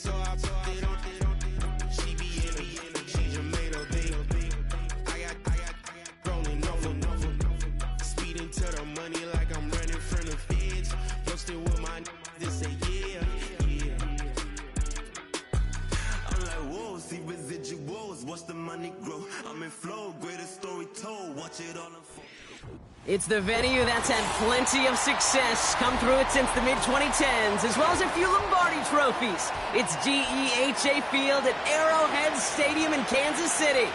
so I put it on. She be in it, she just made her thing. I got rolling over. Speeding to the money like I'm running from the feds. Posted with my they say yeah. I'm like, whoa, see residuals, watch the money grow. I'm in flow, greatest story told, watch it all unfold. It's the venue that's had plenty of success, come through it since the mid-2010s, as well as a few Lombardi trophies. It's GEHA Field at Arrowhead Stadium in Kansas City.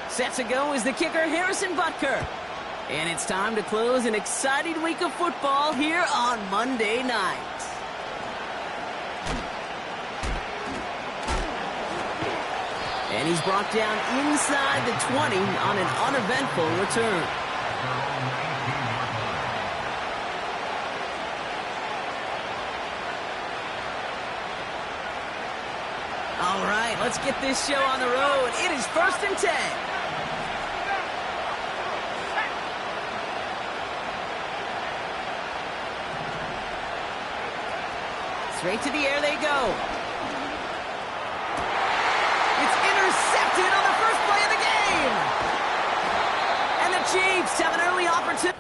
Set to go is the kicker, Harrison Butker. And it's time to close an exciting week of football here on Monday night. And he's brought down inside the 20 on an uneventful return. All right, let's get this show on the road. It is 1st and 10. Straight to the air they go. It's intercepted on the first play of the game. And the Chiefs have an early opportunity.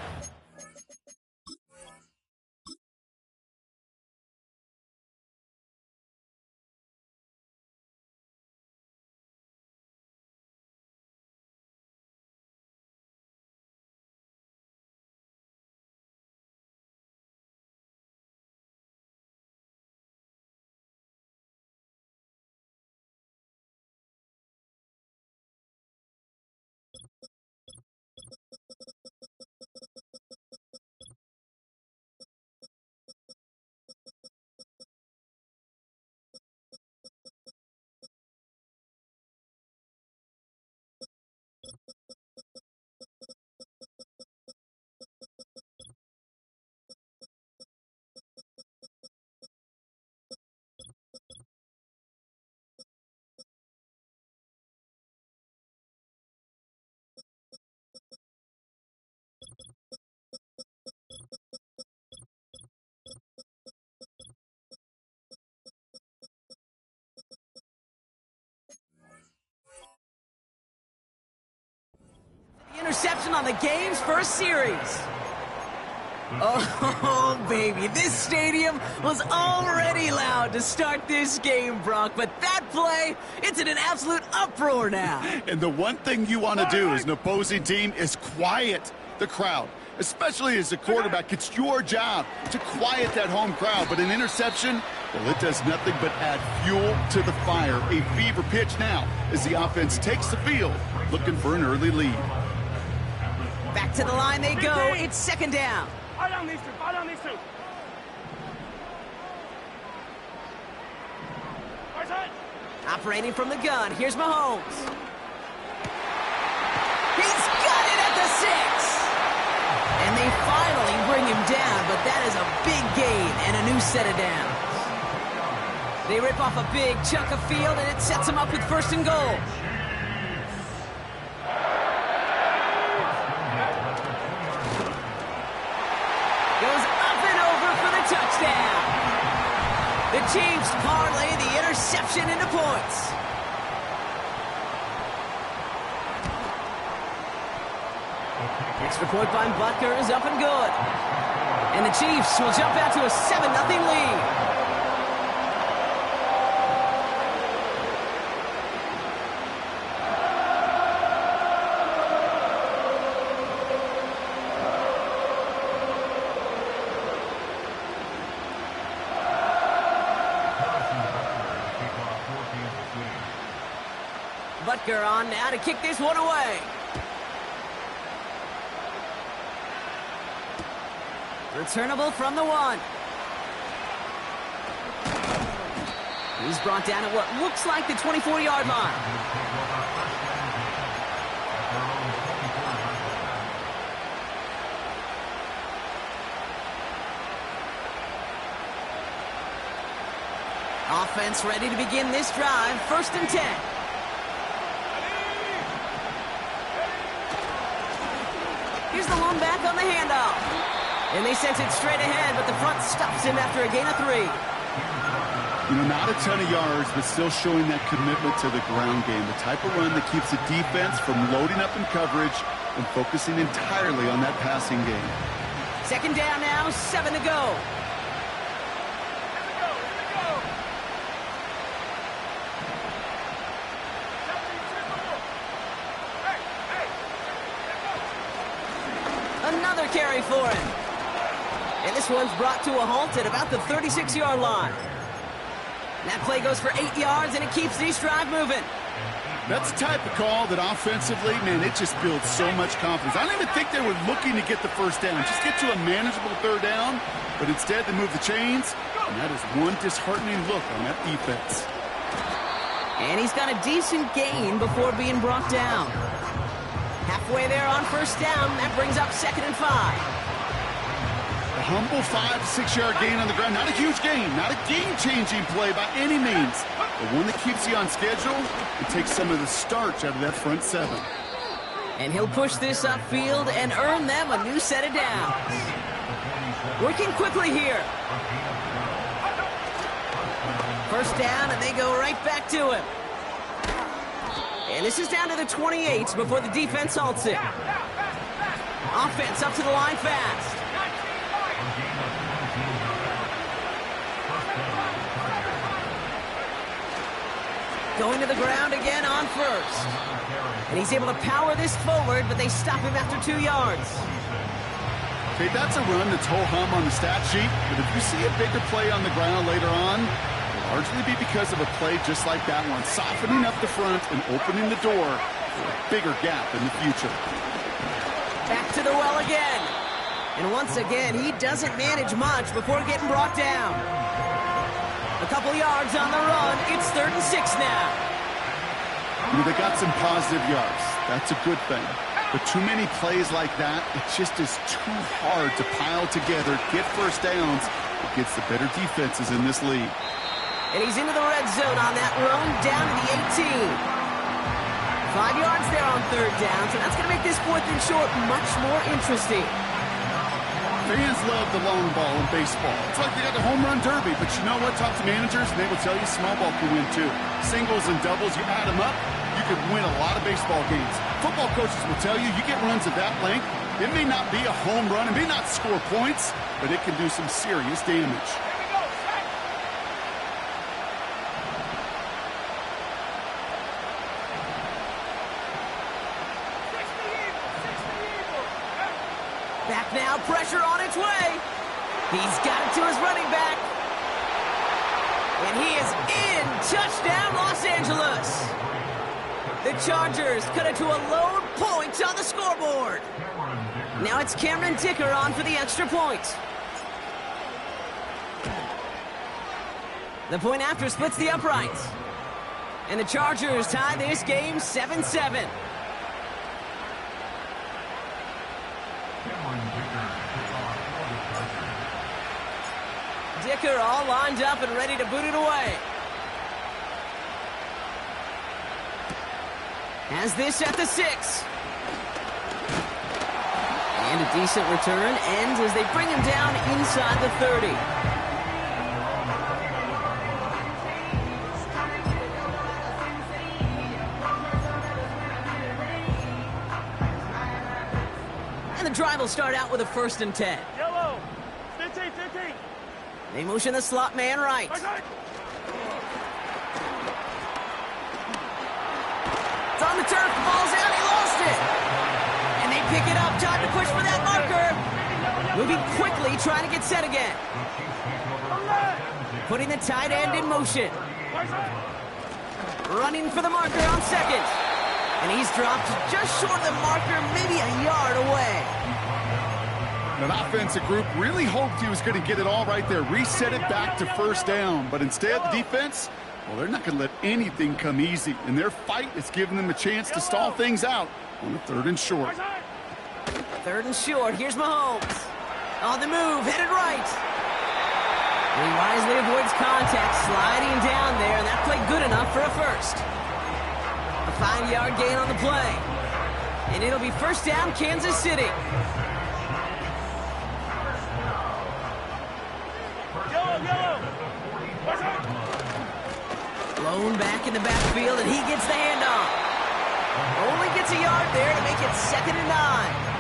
Interception on the game's first series. Oh, baby, this stadium was already loud to start this game, Brock, but that play, it's in an absolute uproar now. And the one thing you want to do as an opposing team is quiet the crowd, especially as a quarterback. It's your job to quiet that home crowd, but an interception, well, it does nothing but add fuel to the fire. A fever pitch now as the offense takes the field, looking for an early lead. Back to the line they go. It's 2nd down. Fire down these two. Fire down these two. Operating from the gun. Here's Mahomes. He's got it at the 6. And they finally bring him down, but that is a big gain and a new set of downs. They rip off a big chunk of field, and it sets them up with 1st and goal. Goes up and over for the touchdown. The Chiefs parlay the interception into points. Extra point by Butker is up and good. And the Chiefs will jump out to a 7-0 lead. Butker on now to kick this one away. Returnable from the 1. He's brought down at what looks like the 24-yard line. Offense ready to begin this drive. 1st and 10. thrown back on the handoff. And they sent it straight ahead, but the front stops him after a gain of 3. You know, not a ton of yards, but still showing that commitment to the ground game. The type of run that keeps the defense from loading up in coverage and focusing entirely on that passing game. Second down now, 7 to go. Another carry for him. And this one's brought to a halt at about the 36-yard line. That play goes for 8 yards, and it keeps this drive moving. That's the type of call that offensively, man, it just builds so much confidence. I don't even think they were looking to get the first down. Just get to a manageable third down, but instead they move the chains, and that is one disheartening look on that defense. And he's got a decent gain before being brought down. Halfway there on first down, that brings up 2nd and 5. A humble 5-6 yard gain on the ground. Not a huge gain, not a game-changing play by any means, but one that keeps you on schedule and takes some of the starch out of that front 7. And he'll push this upfield and earn them a new set of downs. Working quickly here. First down, and they go right back to him. And this is down to the 28 before the defense halts it. Offense up to the line fast. Going to the ground again on first. And he's able to power this forward, but they stop him after 2 yards. Okay, that's a run that's ho-hum on the stat sheet, but if you see a bigger play on the ground later on, it'll largely be because of a play just like that one, softening up the front and opening the door for a bigger gap in the future. Back to the well again. And once again, he doesn't manage much before getting brought down. A couple yards on the run. It's 3rd and 6 now. You know, they got some positive yards. That's a good thing. But too many plays like that, it just is too hard to pile together, get first downs against the better defenses in this league. And he's into the red zone on that run, down to the 18. 5 yards there on 3rd down, so that's going to make this 4th and short much more interesting. Fans love the long ball in baseball. It's like they got the home run derby, but you know what? Talk to managers, and they will tell you small ball can win too. Singles and doubles, you add them up, you could win a lot of baseball games. Football coaches will tell you, you get runs of that length, it may not be a home run, it may not score points, but it can do some serious damage. Back now, pressure on its way. He's got it to his running back. And he is in. Touchdown, Los Angeles. The Chargers cut it to a lone point on the scoreboard. Now it's Cameron Dicker on for the extra point. The point after splits the uprights. And the Chargers tie this game 7-7. Dicker all lined up and ready to boot it away. Has this at the 6. And a decent return ends as they bring him down inside the 30. And the drive will start out with a 1st and 10. Yellow. 15. They motion the slot man right. It's on the turf, the ball's out, he lost it. And they pick it up, time to push for that marker. Moving quickly, trying to get set again. Putting the tight end in motion. Running for the marker on 2nd. And he's dropped just short of the marker, maybe a yard away. An offensive group really hoped he was going to get it all right there, reset it back to 1st down. But instead, the defense, well, they're not going to let anything come easy. And their fight is giving them a chance to stall things out on the 3rd and short. 3rd and short. Here's Mahomes. On the move, headed right. And he wisely avoids contact, sliding down there, and that played good enough for a 1st. A 5-yard gain on the play. And it'll be 1st down, Kansas City. Blown back in the backfield, and he gets the handoff. Only gets a yard there to make it 2nd and 9.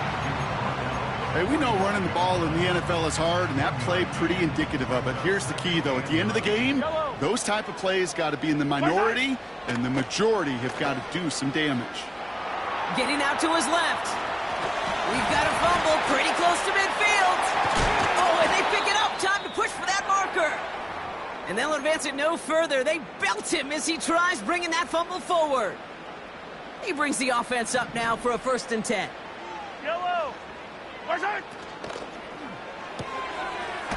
Hey, we know running the ball in the NFL is hard, and that play pretty indicative of it. Here's the key, though. At the end of the game, those type of plays got to be in the minority, and the majority have got to do some damage. Getting out to his left. We've got a fumble pretty close to midfield. Oh, and they pick it up. Time to push for that marker. And they'll advance it no further. They belt him as he tries bringing that fumble forward. He brings the offense up now for a 1st and 10.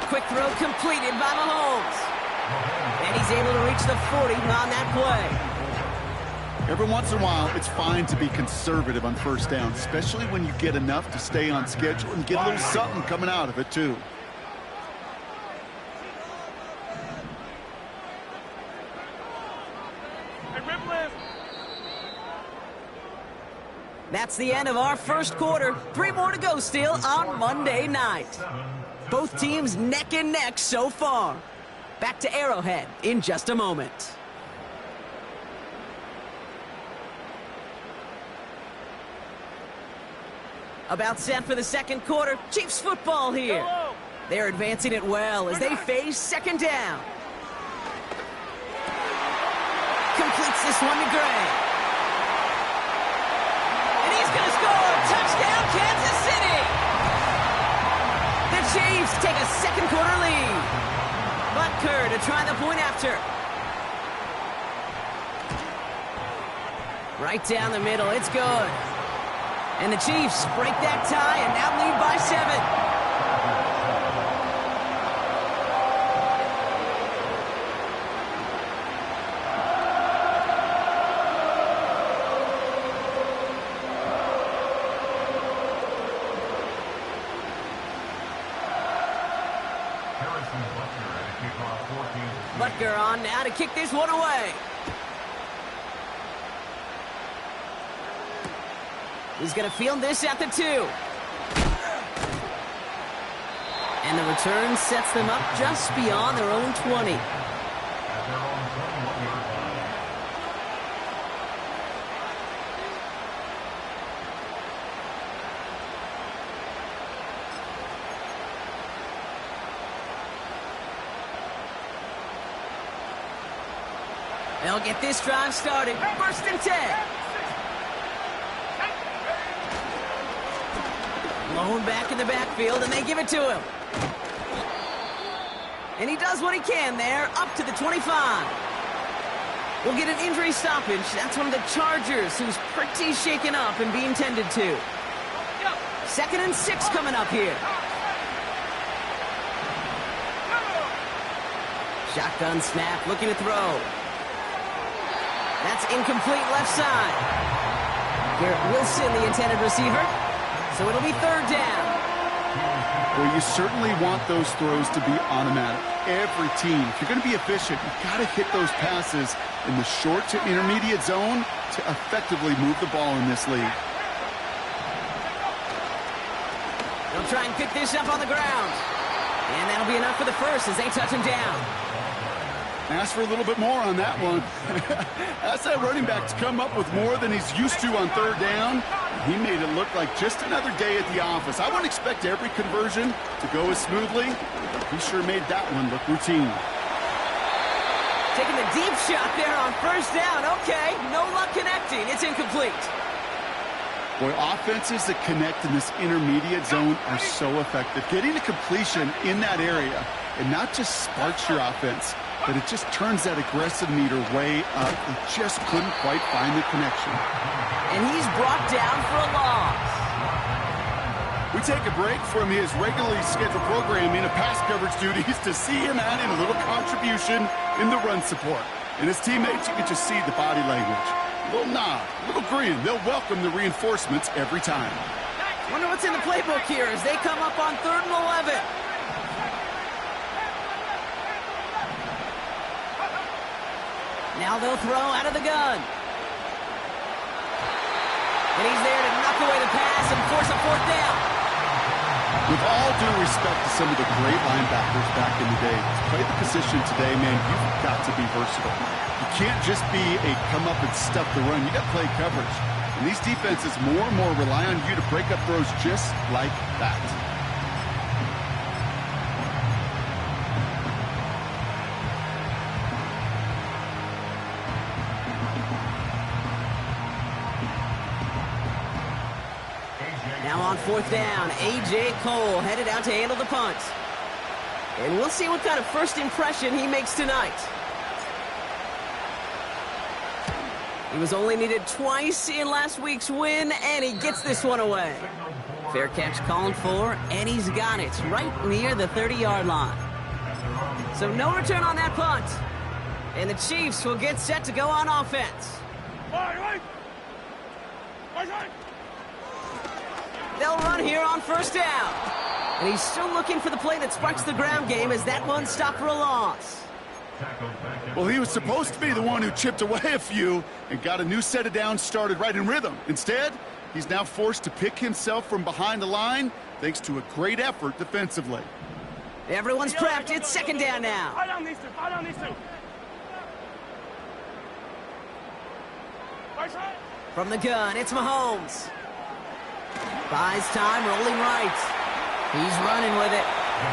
Quick throw completed by Mahomes. And he's able to reach the 40 on that play. Every once in a while, it's fine to be conservative on 1st down, especially when you get enough to stay on schedule and get a little something coming out of it, too. That's the end of our 1st quarter. 3 more to go still on Monday night. Both teams neck and neck so far. Back to Arrowhead in just a moment. About set for the 2nd quarter. Chiefs football here. They're advancing it well as they face 2nd down. Completes this one to Gray. And he's going to score. Touchdown, Kansas City. The Chiefs take a 2nd quarter lead. Butker to try the point after. Right down the middle. It's good. And the Chiefs break that tie and now lead by 7. Butker on now to kick this one away. He's going to field this at the 2. And the return sets them up just beyond their own 20. They'll get this drive started. 1st and 10. Blown back in the backfield, and they give it to him. And he does what he can there, up to the 25. We'll get an injury stoppage. That's one of the Chargers, who's pretty shaken up and being tended to. 2nd and 6 coming up here. Shotgun snap, looking to throw. That's incomplete left side. Garrett Wilson, the intended receiver. So it'll be 3rd down. Well, you certainly want those throws to be automatic. Every team, if you're going to be efficient, you've got to hit those passes in the short to intermediate zone to effectively move the ball in this league. They'll try and pick this up on the ground. And that'll be enough for the 1st as they touch him down. Ask for a little bit more on that one. Ask that running back to come up with more than he's used to on 3rd down. He made it look like just another day at the office. I wouldn't expect every conversion to go as smoothly. He sure made that one look routine. Taking the deep shot there on 1st down. Okay, no luck connecting. It's incomplete. Boy, offenses that connect in this intermediate zone are so effective. Getting a completion in that area, and not just sparks your offense, but it just turns that aggressive meter way up. It just couldn't quite find the connection. And he's brought down for a loss. We take a break from his regularly scheduled programming of pass coverage duties to see him add in a little contribution in the run support. And his teammates, you can just see the body language. A little nod, a little grin. They'll welcome the reinforcements every time. Wonder what's in the playbook here as they come up on 3rd and 11. Now they'll throw out of the gun. And he's there to knock away the pass and force a 4th down. With all due respect to some of the great linebackers back in the day, to play the position today, man, you've got to be versatile. You can't just be a come up and stuff the run. You got to play coverage. And these defenses more and more rely on you to break up throws just like that. Now on fourth down, A.J. Cole headed out to handle the punt. And we'll see what kind of first impression he makes tonight. He was only needed twice in last week's win, and he gets this one away. Fair catch called for, and he's got it right near the 30-yard line. So no return on that punt. And the Chiefs will get set to go on offense. They'll run here on first down. And he's still looking for the play that sparks the ground game as that one stopped for a loss. Well, he was supposed to be the one who chipped away a few and got a new set of downs started right in rhythm. Instead, he's now forced to pick himself from behind the line thanks to a great effort defensively. Everyone's prepped. It's second down now. Fire down these two. Fire down these two. Right side. From the gun, it's Mahomes. Buys time, rolling right. He's running with it.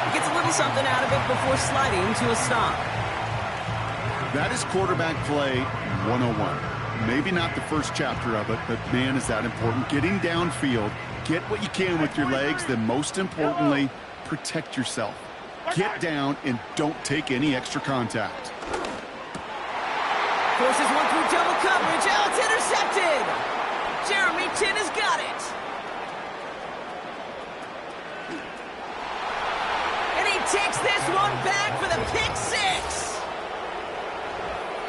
He gets a little something out of it before sliding to a stop. That is quarterback play 101. Maybe not the first chapter of it, but man, is that important. Getting downfield, get what you can with your legs, then most importantly, protect yourself. Get down and don't take any extra contact. Forces one through double coverage. Oh, it's intercepted. Jeremy Tin has got it. And he takes this one back for the pick six.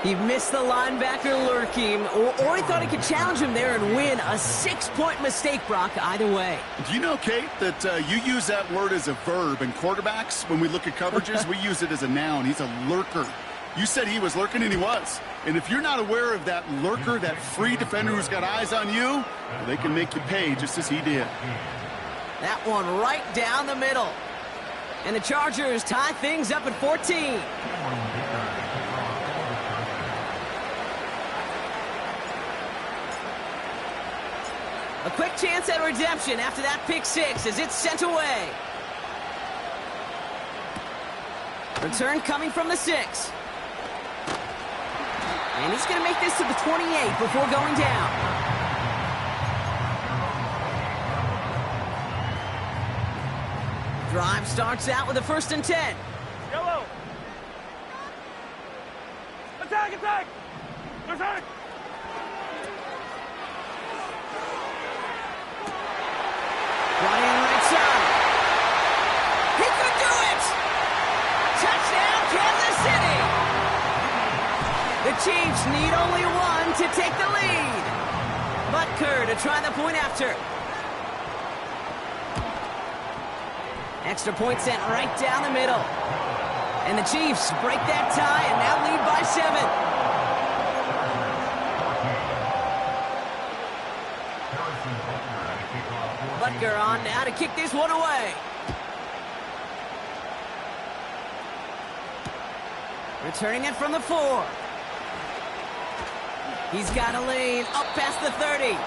He missed the linebacker lurking, or he thought he could challenge him there and win. A 6-point mistake, Brock, either way. Do you know, Kate, that you use that word as a verb in quarterbacks? When we look at coverages, we use it as a noun. He's a lurker. You said he was lurking, and he was. And if you're not aware of that lurker, that free defender who's got eyes on you, well, they can make you pay just as he did. That one right down the middle. And the Chargers tie things up at 14. A quick chance at redemption after that pick six as it's sent away. Return coming from the 6. And he's going to make this to the 28 before going down. Drive starts out with a 1st and 10. Yellow. Attack, attack. Attack. Running right side. He could do it! Touchdown, Kansas City! The Chiefs need only one to take the lead. Butker to try the point after. Extra point sent right down the middle. And the Chiefs break that tie and now lead by 7. Butker on now to kick this one away. Returning it from the 4. He's got a lane up past the 30.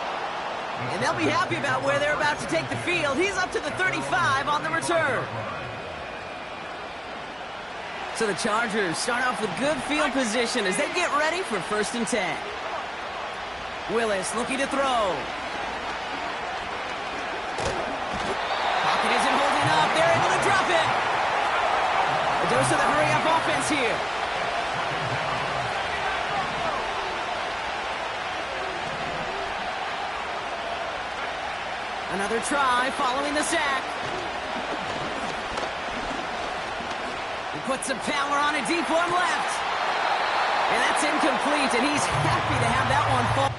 And they'll be happy about where they're about to take the field. He's up to the 35 on the return. So the Chargers start off with good field position as they get ready for 1st and 10. Willis looking to throw. Pocket isn't holding up. They're able to drop it. A dose of the hurry-up offense here. Another try following the sack. He puts some power on a deep one left. And that's incomplete, and he's happy to have that one fall.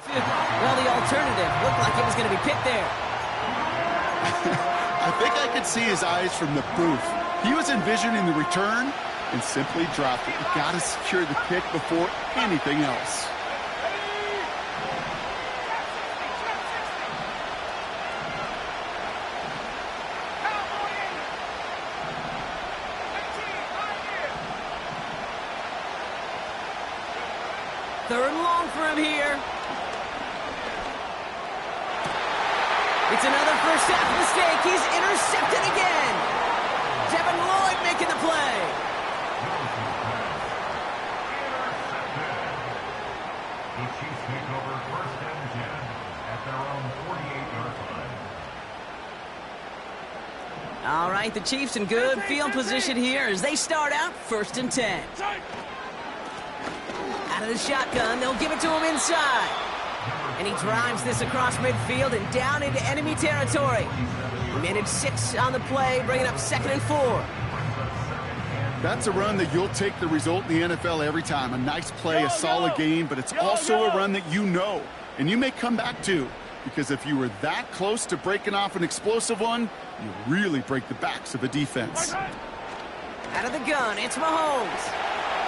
Well, the alternative pick there. I think I could see his eyes from the booth. He was envisioning the return and simply dropped it. You got to secure the pick before anything else. Third and long for him here. It's another first half mistake. He's intercepted again. Devin Lloyd making the play. The Chiefs take over first and 10 at their own 48-yard line. All right, the Chiefs in good field position here as they start out first and 10. Out of the shotgun, they'll give it to him inside. And he drives this across midfield and down into enemy territory. He managed 6 on the play, bringing up 2nd and 4. That's a run that you'll take the result in the NFL every time. A nice play, a solid game, but it's also a run that you know and you may come back to. Because if you were that close to breaking off an explosive one, you really break the backs of a defense. Out of the gun, it's Mahomes.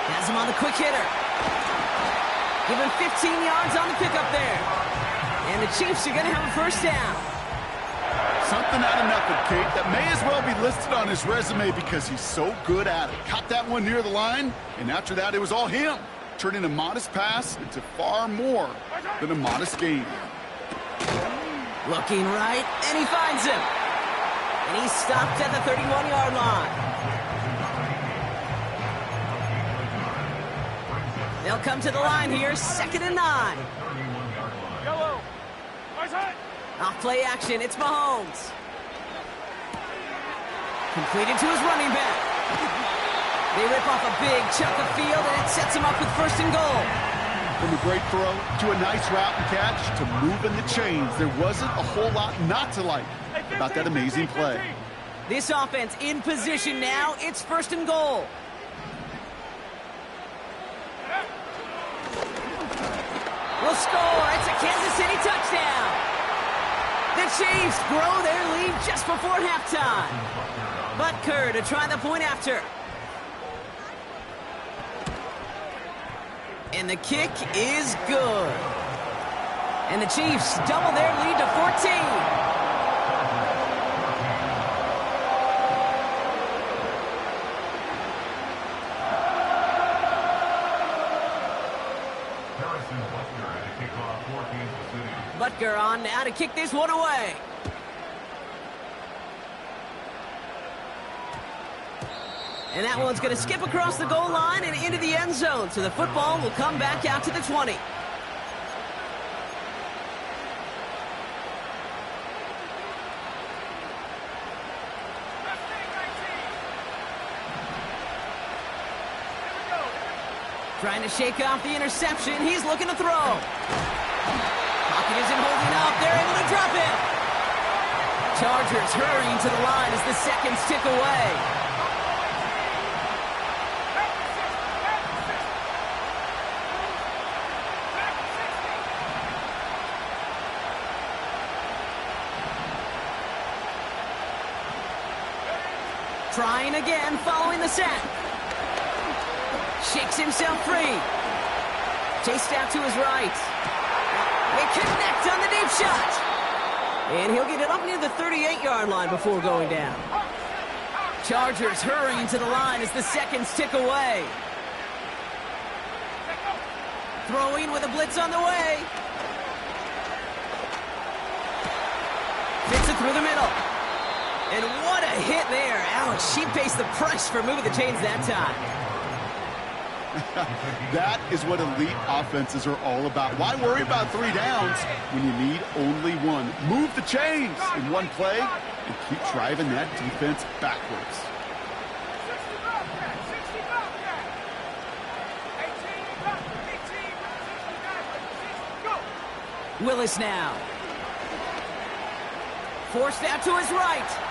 Has him on the quick hitter. Give him 15 yards on the pickup there. And the Chiefs are going to have a first down. Something out of nothing, Kate, that may as well be listed on his resume because he's so good at it. Caught that one near the line, and after that, it was all him, turning a modest pass into far more than a modest gain. Looking right, and he finds him. And he's stopped at the 31-yard line. They'll come to the line here, 2nd and 9. Yellow. Off play action, it's Mahomes. Completed to his running back. They rip off a big chunk of field, and it sets him up with 1st and goal. From a great throw to a nice route and catch to moving the chains, there wasn't a whole lot not to like about that amazing play. This offense in position now, it's 1st and goal. Will score. It's a Kansas City touchdown. The Chiefs grow their lead just before halftime. Butker to try the point after. And the kick is good. And the Chiefs double their lead to 14. Butker on now to kick this one away. And that one's going to skip across the goal line and into the end zone. So the football will come back out to the 20. Trying to shake off the interception. He's looking to throw. Pocket isn't holding up. They're able to drop it. Chargers hurrying to the line as the seconds tick away. Trying again following the sack. Shakes himself free. Chased out to his right. They connect on the deep shot. And he'll get it up near the 38-yard line before going down. Chargers hurrying to the line as the seconds tick away. Throwing with a blitz on the way. Fits it through the middle. And what a hit there. Alex, she pays the price for moving the chains that time. That is what elite offenses are all about. Why worry about 3 downs when you need only one? Move the chains in one play and keep driving that defense backwards. Willis now. Forced out to his right.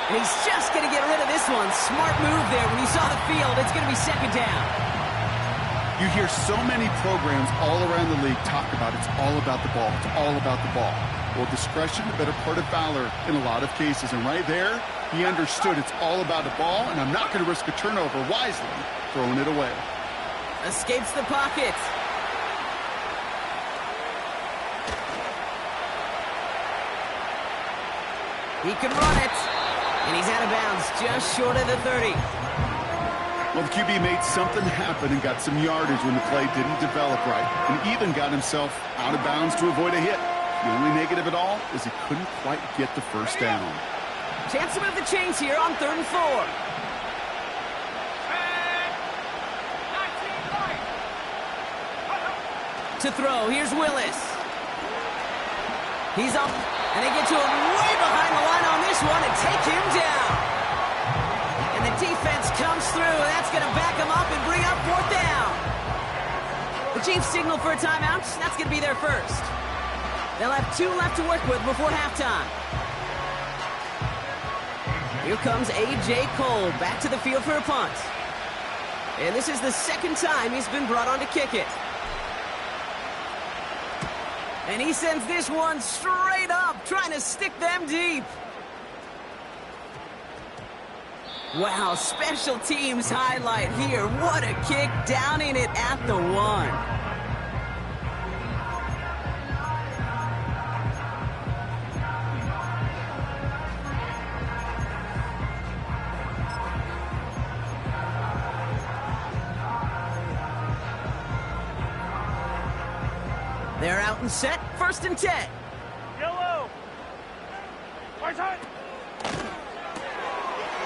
And he's just going to get rid of this one. Smart move there when he saw the field. It's going to be 2nd down. You hear so many programs all around the league talk about it's all about the ball. It's all about the ball. Well, discretion, the better part of valor in a lot of cases. And right there, he understood it's all about the ball, and I'm not going to risk a turnover, wisely throwing it away. Escapes the pocket. He can run it. And he's out of bounds, just short of the 30. Well, the QB made something happen and got some yardage when the play didn't develop right, and even got himself out of bounds to avoid a hit. The only negative at all is he couldn't quite get the first down. Chance to move the chains here on 3rd and 4. To throw, here's Willis. He's up, and they get to him way behind the line on this one and take him down. And the defense comes through, and that's going to back him up and bring up 4th down. The Chiefs signal for a timeout. That's going to be their first. They'll have 2 left to work with before halftime. Here comes A.J. Cole back to the field for a punt. And this is the 2nd time he's been brought on to kick it. And he sends this one straight up, trying to stick them deep. Wow, special teams highlight here. What a kick, down in it at the 1. They're out and set, 1st and 10. Yellow. Right side.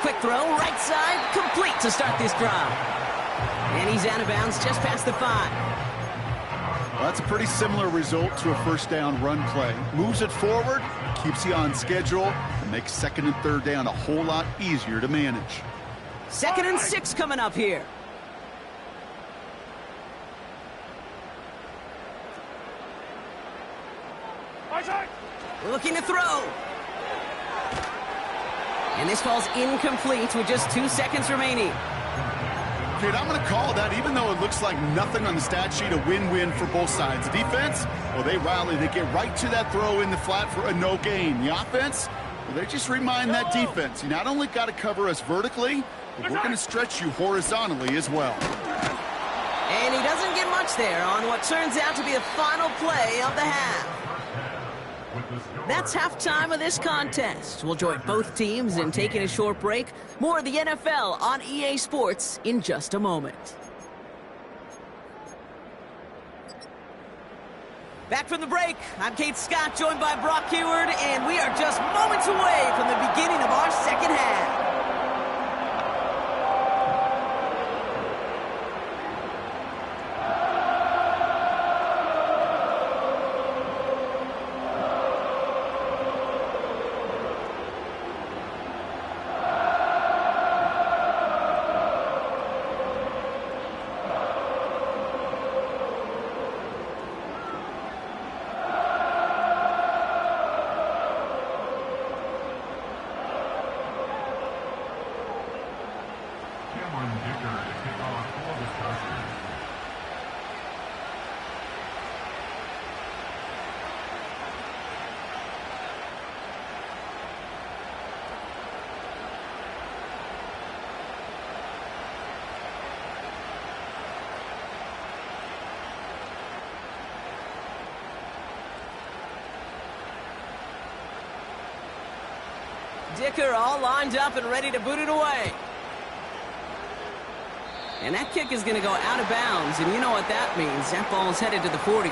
Quick throw, right side, complete to start this drive. And he's out of bounds just past the 5. Well, that's a pretty similar result to a first down run play. Moves it forward, keeps you on schedule, and makes 2nd and 3rd down a whole lot easier to manage. 2nd and 6 coming up here. Right side. Looking to throw. And this falls incomplete with just 2 seconds remaining. Kid, I'm going to call that, even though it looks like nothing on the stat sheet, a win-win for both sides. The defense, well, they rally. They get right to that throw in the flat for a no gain. The offense, well, they just remind that defense, you not only got to cover us vertically, but we're going to stretch you horizontally as well. And he doesn't get much there on what turns out to be the final play of the half. That's halftime of this contest. We'll join both teams in taking a short break. More of the NFL on EA Sports in just a moment. Back from the break, I'm Kate Scott, joined by Brock Hayward, and we are just moments away from the beginning of our 2nd half. Dicker all lined up and ready to boot it away. And that kick is going to go out of bounds, and you know what that means. That ball's headed to the 40.